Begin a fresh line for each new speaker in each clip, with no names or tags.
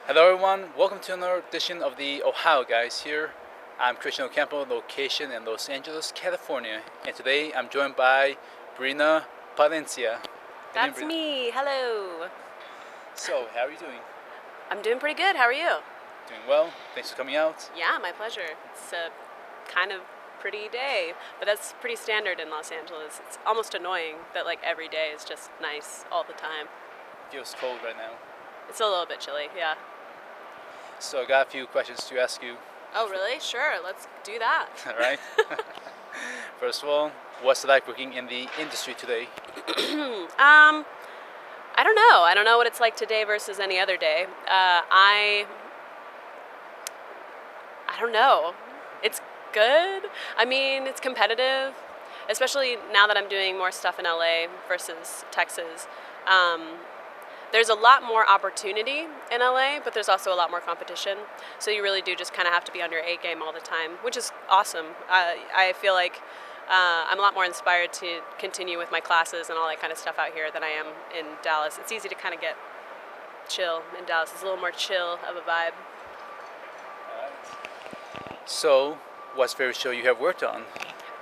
Hello everyone, welcome to another edition of the Ohio Guys here. I'm Christian Ocampo, location in Los Angeles, California. And today I'm joined by Brina Palencia.
That's me. Hello.
So, how are you doing?
I'm doing pretty good. How are you?
Doing well. Thanks for coming out.
Yeah, my pleasure. It's a kind of pretty day, but that's pretty standard in Los Angeles. It's almost annoying that like every day is just nice all the time.
Feels cold right now.
It's a little bit chilly, yeah.
So I got a few questions to ask you.
Oh, really? Sure. Let's do that.
All right. First of all, what's it like working in the industry today?
I don't know. I don't know what it's like today versus any other day. I don't know. It's good. I mean, it's competitive, especially now that I'm doing more stuff in LA versus Texas. There's a lot more opportunity in LA, but there's also a lot more competition. So you really do just kind of have to be on your A game all the time, which is awesome. I feel like I'm a lot more inspired to continue with my classes and all that kind of stuff out here than I am in Dallas. It's easy to kind of get chill in Dallas. It's a little more chill of a vibe.
So, what's the favorite show you have worked on?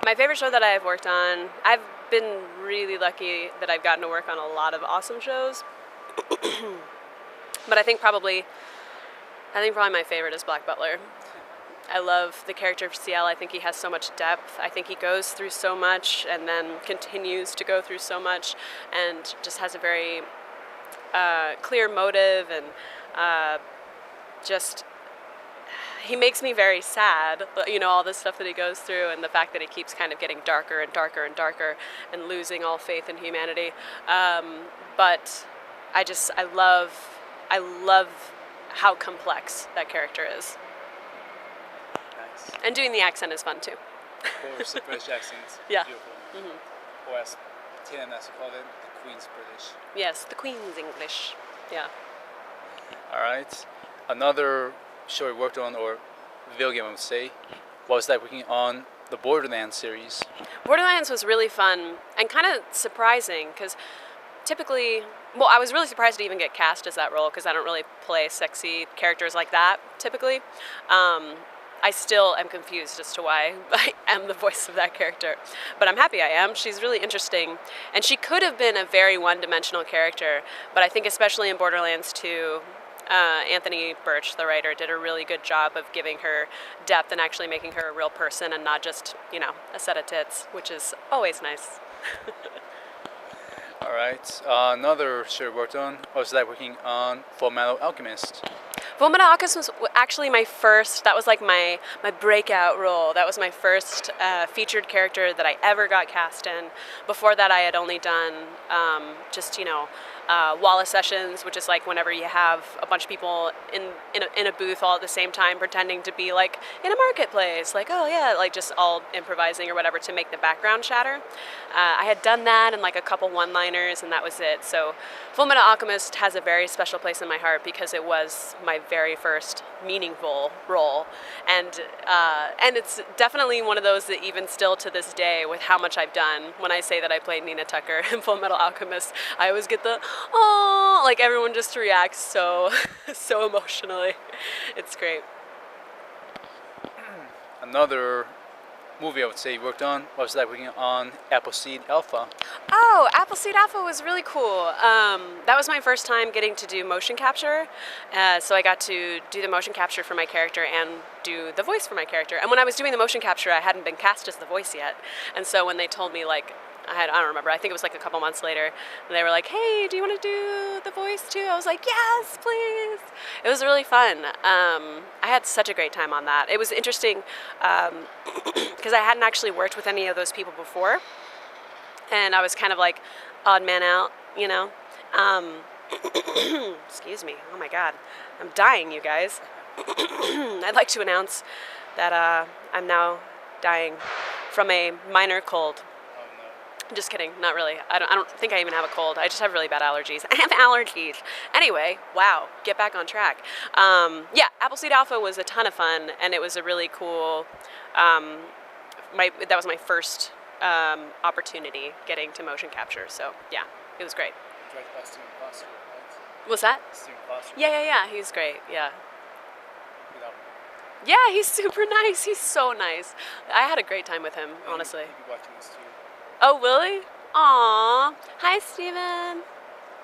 My favorite show that I've worked on, I've been really lucky that I've gotten to work on a lot of awesome shows. But I think probably my favorite is Black Butler. I love the character of CL. I think he has so much depth. I think he goes through so much and then continues to go through so much and just has a very clear motive and just he makes me very sad, you know, all this stuff that he goes through and the fact that he keeps kind of getting darker and darker and darker and losing all faith in humanity. But I love how complex that character is.
Nice.
And doing the accent is fun too.
Of course, the British accent.
Yeah.
Beautiful.
Mm-hmm.
Or as TNS call it, the Queen's British.
Yes, the Queen's English. Yeah.
All right. Another show you worked on, or video game I would say, what was that working on the Borderlands series?
Borderlands was really fun and kind of surprising because typically, well, I was really surprised to even get cast as that role because I don't really play sexy characters like that typically. I still am confused as to why I am the voice of that character, but I'm happy I am. She's really interesting, and she could have been a very one-dimensional character, but I think especially in Borderlands 2, Anthony Birch, the writer, did a really good job of giving her depth and actually making her a real person and not just, you know, a set of tits, which is always nice.
All right. Another show you worked on, what was that working on Fullmetal Alchemist?
Fullmetal Alchemist was actually my first, that was like my breakout role. That was my first featured character that I ever got cast in. Before that I had only done just, you know, Walla sessions, which is like whenever you have a bunch of people in a booth all at the same time pretending to be like in a marketplace, like, oh yeah, like just all improvising or whatever to make the background shatter. I had done that and like a couple one-liners and that was it. So Fullmetal Alchemist has a very special place in my heart because it was my very first meaningful role, and it's definitely one of those that even still to this day, with how much I've done, when I say that I played Nina Tucker in Fullmetal Alchemist, I always get the oh, like everyone just reacts so so emotionally. It's great.
Another movie I would say you worked on, what was that working on Appleseed Alpha?
Oh, Appleseed Alpha was really cool. That was my first time getting to do motion capture. So I got to do the motion capture for my character and do the voice for my character. And when I was doing the motion capture, I hadn't been cast as the voice yet. And so when they told me, like, I don't remember, I think it was like a couple months later, and they were like, hey, do you want to do the voice too? I was like, yes, please. It was really fun. I had such a great time on that. It was interesting because I hadn't actually worked with any of those people before. And I was kind of like odd man out, you know. Excuse me. Oh my God. I'm dying, you guys. I'd like to announce that I'm now dying from a minor cold. Just kidding, not really. I don't think I even have a cold. I just have really bad allergies. I have allergies. Anyway, wow, get back on track. Yeah, Appleseed Alpha was a ton of fun, and it was a really cool, that was my first opportunity getting to motion capture. So yeah, it was great. Was that?
Steven Foster.
Yeah. He's great. Yeah.
You know,
Yeah, he's super nice. He's so nice. I had a great time with him, honestly.
He'll be watching this too.
Oh, really? Aw. Hi, Steven.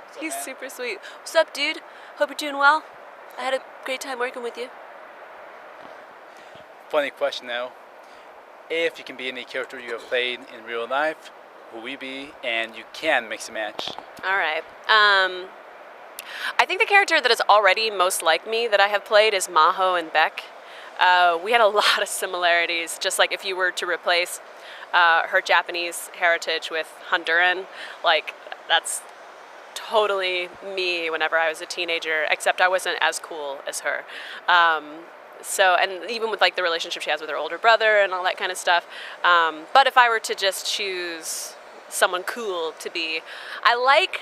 What's up,
He's
man?
super sweet. What's up, dude? Hope you're doing well. I had a great time working with you.
Funny question now. If you can be any character you have played in real life, who will you be? And you can mix and match.
All right. I think the character that is already most like me that I have played is Maho and Beck. We had a lot of similarities, just like if you were to replace her Japanese heritage with Honduran, like that's totally me whenever I was a teenager, except I wasn't as cool as her. And even with like the relationship she has with her older brother and all that kind of stuff. But if I were to just choose someone cool to be, I like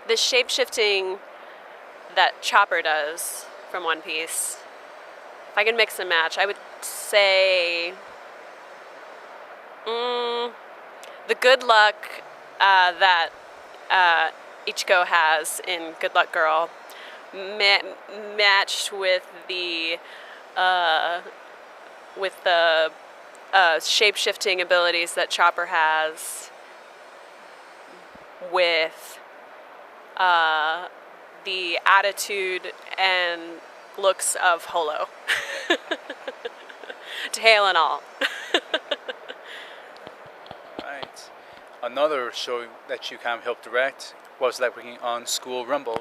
the shape-shifting that Chopper does from One Piece. If I could mix and match, I would say the good luck that Ichiko has in Good Luck Girl matched with the shape-shifting abilities that Chopper has with the attitude and looks of Holo. Tail and all.
Right. Another show that you kind of helped direct was like working on School Rumble.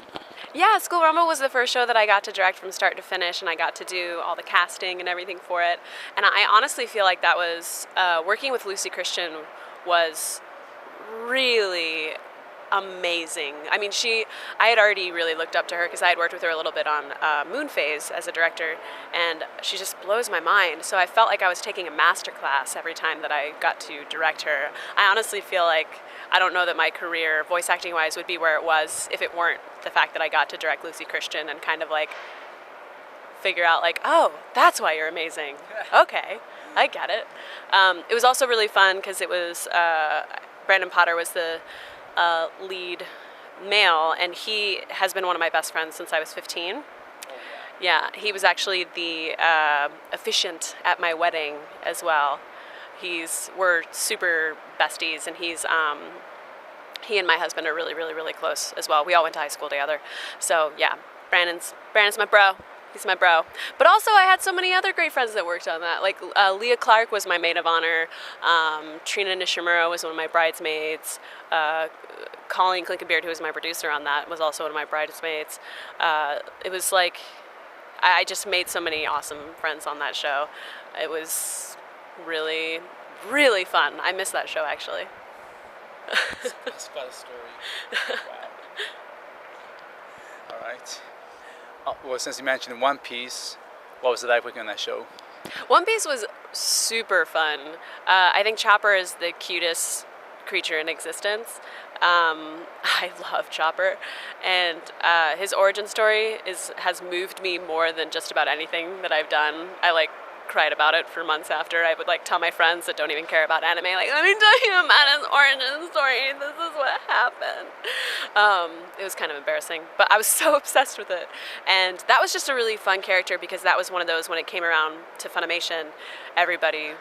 Yeah, School Rumble was the first show that I got to direct from start to finish, and I got to do all the casting and everything for it. And I honestly feel like that was, working with Lucy Christian was really amazing. I mean, I had already really looked up to her because I had worked with her a little bit on Moon Phase as a director, and she just blows my mind. So I felt like I was taking a master class every time that I got to direct her. I honestly feel like, I don't know that my career, voice acting wise, would be where it was if it weren't the fact that I got to direct Lucy Christian and kind of like figure out like, oh, that's why you're amazing. Okay, I get it. It was also really fun because it was, Brandon Potter was the lead male, and he has been one of my best friends since I was 15. Yeah, he was actually the officiant at my wedding as well. We're super besties, and he and my husband are really, really, really close as well. We all went to high school together. So yeah, Brandon's my bro. He's my bro. But also I had so many other great friends that worked on that. Like Leah Clark was my maid of honor. Trina Nishimura was one of my bridesmaids. Colleen Klinkenbeard, who was my producer on that, was also one of my bridesmaids. It was like, I just made so many awesome friends on that show. It was really, really fun. I miss that show, actually.
That's quite a story. Wow. All right. Well, since you mentioned One Piece, what was it like working on that show?
One Piece was super fun. I think Chopper is the cutest creature in existence. I love Chopper, and his origin story has moved me more than just about anything that I've done. I like cried about it for months after. I would like tell my friends that don't even care about anime, like, let me tell you about his origin story. This is what happened. It was kind of embarrassing, but I was so obsessed with it. And that was just a really fun character because that was one of those, when it came around to Funimation, everybody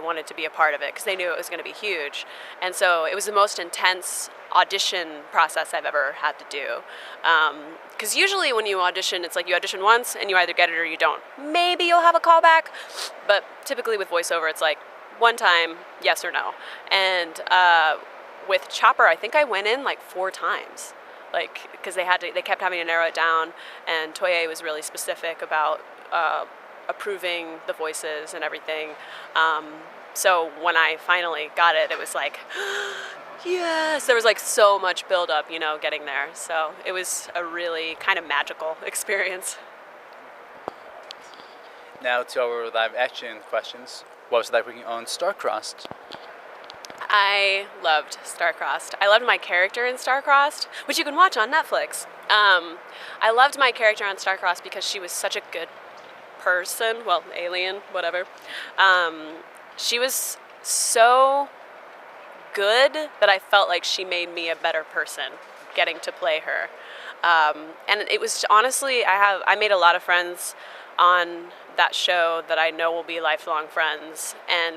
wanted to be a part of it because they knew it was going to be huge. And so it was the most intense audition process I've ever had to do. Because usually when you audition, it's like you audition once and you either get it or you don't. Maybe you'll have a callback, but typically with voiceover, it's like one time, yes or no. And with Chopper, I think I went in like 4 times, like because they kept having to narrow it down, and Toye was really specific about approving the voices and everything. So when I finally got it, it was like, yes, there was like so much build up, getting there. So it was a really kind of magical experience.
Now to our live action questions. What was it like working on Starcrossed?
I loved Starcrossed. I loved my character in Starcrossed, which you can watch on Netflix. I loved my character on Starcrossed because she was such a good person, well, alien, whatever. She was so good that I felt like she made me a better person getting to play her. And it was honestly, I made a lot of friends on that show that I know will be lifelong friends, and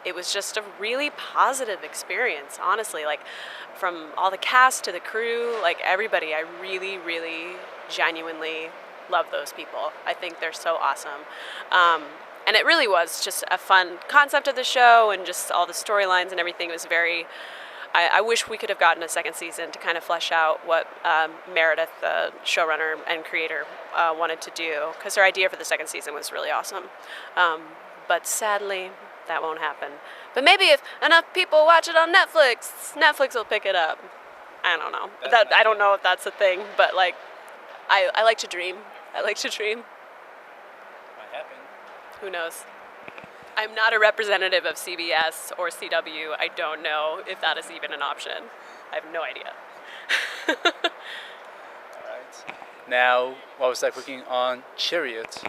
it was just a really positive experience, honestly. Like, from all the cast to the crew, like everybody, I really, really genuinely love those people. I think they're so awesome. And it really was just a fun concept of the show, and just all the storylines and everything. It was very, I wish we could have gotten a second season to kind of flesh out what Meredith, the showrunner and creator, wanted to do, because her idea for the second season was really awesome. But sadly, that won't happen. But maybe if enough people watch it on Netflix will pick it up. I don't know. I don't know if that's a thing, but like, I like to dream. I like to dream.
Might happen.
Who knows? I'm not a representative of CBS or CW. I don't know if that is even an option. I have no idea.
All right. Now, what was like working on Chariots?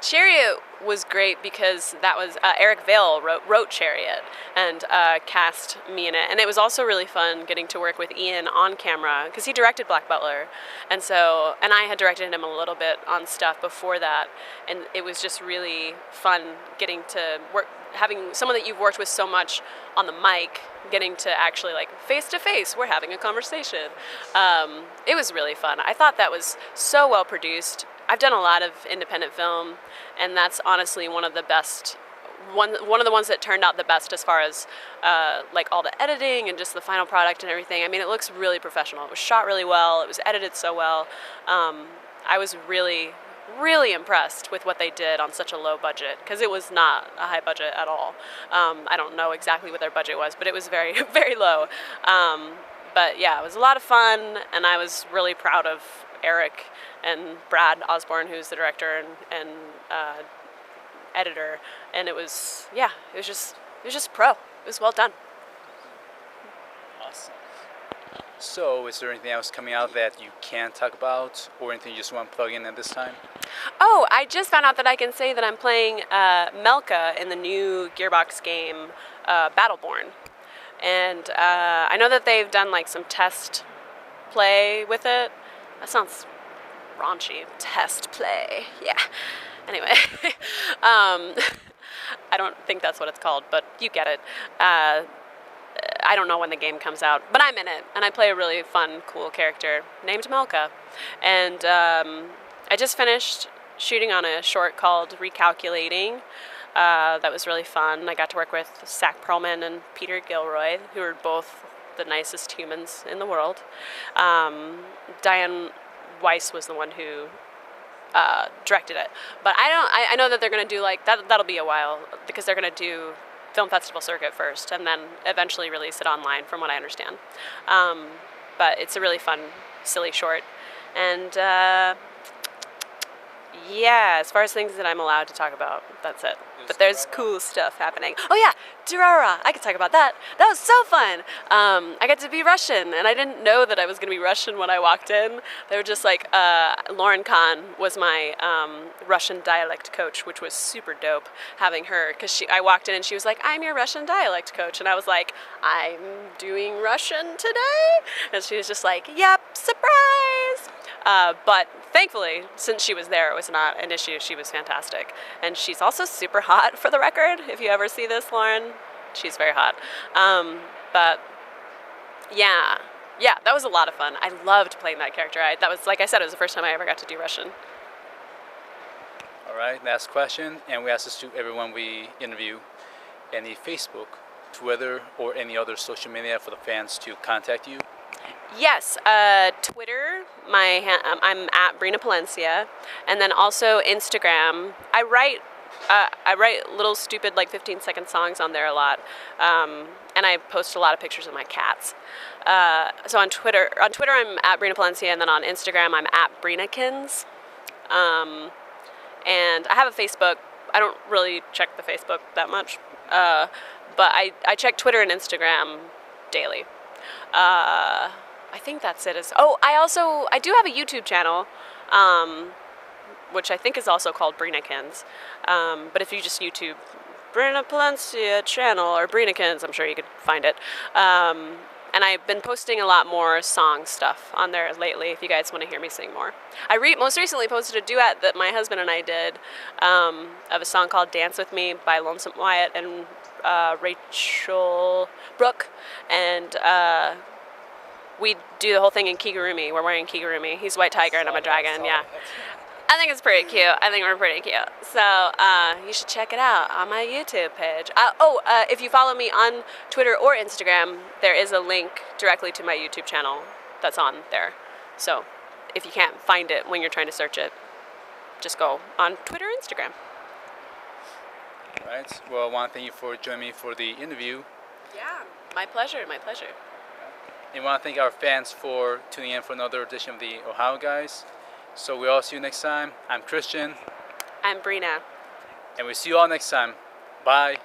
Chariot was great because that was Eric Vale wrote Chariot and cast me in it, and it was also really fun getting to work with Ian on camera because he directed Black Butler, and I had directed him a little bit on stuff before that, and it was just really fun getting to work, having someone that you've worked with so much on the mic, getting to actually like face to face, we're having a conversation. It was really fun. I thought that was so well produced. I've done a lot of independent film, and that's honestly one of the best, one of the ones that turned out the best as far as like all the editing and just the final product and everything. I mean, it looks really professional. It was shot really well. It was edited so well. I was really, really impressed with what they did on such a low budget, because it was not a high budget at all. I don't know exactly what their budget was, but it was very, very low. But yeah, it was a lot of fun, and I was really proud of Eric and Brad Osborne, who's the director and editor, and it was just pro. It was well done.
Awesome. So, is there anything else coming out that you can't talk about, or anything you just want to plug in at this time?
Oh, I just found out that I can say that I'm playing Melka in the new Gearbox game Battleborn, and I know that they've done like some test play with it. That sounds raunchy. Test play. Yeah. Anyway, I don't think that's what it's called, but you get it. I don't know when the game comes out, but I'm in it, and I play a really fun, cool character named Melka. And I just finished shooting on a short called Recalculating. That was really fun. I got to work with Zach Perlman and Peter Gilroy, who are both the nicest humans in the world. Diane Weiss was the one who directed it, but I know that they're going to do like that. That'll be a while, because they're going to do film festival circuit first, and then eventually release it online, from what I understand. But it's a really fun, silly short, and yeah, as far as things that I'm allowed to talk about, that's it. But there's cool stuff happening. Oh yeah, Durara. I could talk about that. That was so fun. I got to be Russian, and I didn't know that I was going to be Russian when I walked in. They were just like, Lauren Kahn was my Russian dialect coach, which was super dope having her, because I walked in and she was like, I'm your Russian dialect coach. And I was like, I'm doing Russian today? And she was just like, yep, surprise. But thankfully, since she was there, it was not an issue. She was fantastic. And she's also super hot, for the record. If you ever see this, Lauren, she's very hot. But yeah, that was a lot of fun. I loved playing that character. That was, like I said, it was the first time I ever got to do Russian.
All right, last question, and we ask this to everyone we interview. Any Facebook, Twitter, or any other social media for the fans to contact you?
Yes, Twitter, I'm at Brina Palencia, and then also Instagram. I write little stupid like 15-second songs on there a lot, and I post a lot of pictures of my cats. So on Twitter I'm at Brina Palencia, and then on Instagram I'm at Brinakins. And I have a Facebook. I don't really check the Facebook that much, but I check Twitter and Instagram daily. I think that's it. I do have a YouTube channel, which I think is also called Brinakins. But if you just YouTube Brina Palencia channel or Brinakins, I'm sure you could find it. And And I've been posting a lot more song stuff on there lately if you guys want to hear me sing more. I most recently posted a duet that my husband and I did of a song called Dance With Me by Lonesome Wyatt and Rachel Brooke. And we do the whole thing in kigurumi. We're wearing kigurumi. He's White Tiger and I'm a dragon, yeah. I think it's pretty cute. I think we're pretty cute. So you should check it out on my YouTube page. If you follow me on Twitter or Instagram, there is a link directly to my YouTube channel that's on there. So if you can't find it when you're trying to search it, just go on Twitter or Instagram.
All right. Well, I want to thank you for joining me for the interview.
Yeah, my pleasure, my pleasure.
And I want to thank our fans for tuning in for another edition of the Ohio Guys. So we'll all see you next time. I'm Christian.
I'm Brina.
And we'll see you all next time. Bye.